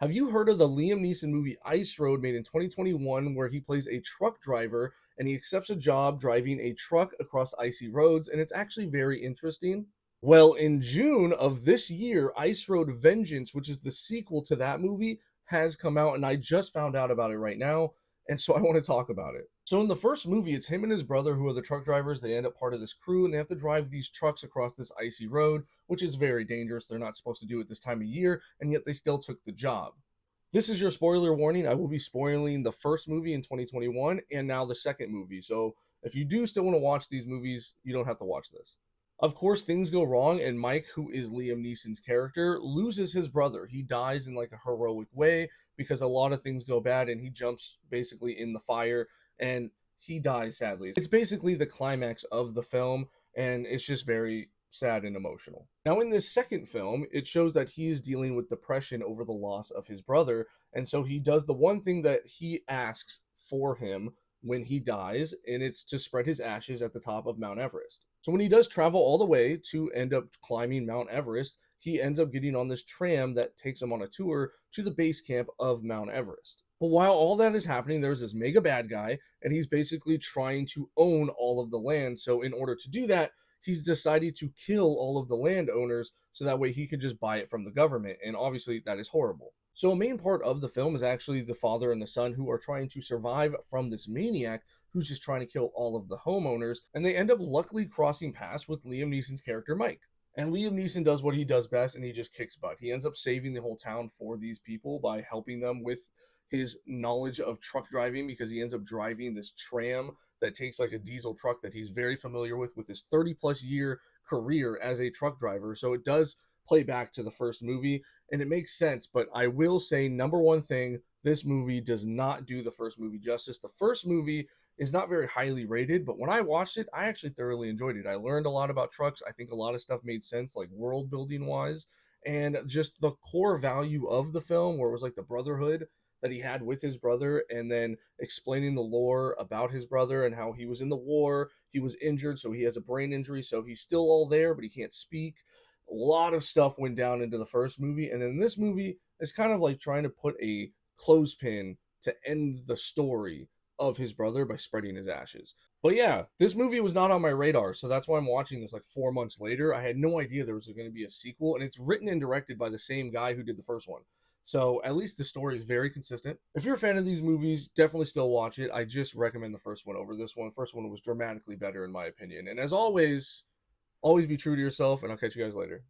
Have you heard of the Liam Neeson movie Ice Road made in 2021 where he plays a truck driver and he accepts a job driving a truck across icy roads, and it's actually very interesting? Well, in June of this year, Ice Road Vengeance, which is the sequel to that movie, has come out, and I just found out about it right now, and so I want to talk about it. So in the first movie, it's him and his brother who are the truck drivers. They end up part of this crew, and they have to drive these trucks across this icy road, which is very dangerous. They're not supposed to do it this time of year, and yet they still took the job. This is your spoiler warning. I will be spoiling the first movie in 2021 and now the second movie. So if you do still want to watch these movies, you don't have to watch this. Of course, things go wrong, and Mike, who is Liam Neeson's character, loses his brother. He dies in like a heroic way because a lot of things go bad, and he jumps basically in the fire and he dies sadly. It's basically the climax of the film, and it's just very sad and emotional. Now, in this second film, it shows that he is dealing with depression over the loss of his brother, and so he does the one thing that he asks for him when he dies, and it's to spread his ashes at the top of Mount Everest. So when he does travel all the way to end up climbing Mount Everest, he ends up getting on this tram that takes him on a tour to the base camp of Mount Everest. But while all that is happening, there's this mega bad guy, and he's basically trying to own all of the land. So in order to do that, he's decided to kill all of the landowners so that way he could just buy it from the government. And obviously, that is horrible. So, a main part of the film is actually the father and the son who are trying to survive from this maniac who's just trying to kill all of the homeowners. And they end up luckily crossing paths with Liam Neeson's character, Mike. And Liam Neeson does what he does best, and he just kicks butt. He ends up saving the whole town for these people by helping them with his knowledge of truck driving, because he ends up driving this tram that takes like a diesel truck that he's very familiar with his 30 plus year career as a truck driver. So it does play back to the first movie, and it makes sense. But I will say, number one thing, this movie does not do the first movie justice. The first movie is not very highly rated, but when I watched it, I actually thoroughly enjoyed it. I learned a lot about trucks. I think a lot of stuff made sense, like world building wise, and just the core value of the film, where it was like the brotherhood that he had with his brother, and then explaining the lore about his brother and how he was in the war, he was injured, so he has a brain injury, so he's still all there, but he can't speak. A lot of stuff went down into the first movie, and in this movie, it's kind of like trying to put a clothespin to end the story of his brother by spreading his ashes. But yeah, this movie was not on my radar, so that's why I'm watching this like 4 months later. I had no idea there was going to be a sequel, and it's written and directed by the same guy who did the first one. So at least the story is very consistent. If you're a fan of these movies, definitely still watch it. I just recommend the first one over this one. The first one was dramatically better in my opinion. And as always, always be true to yourself, and I'll catch you guys later.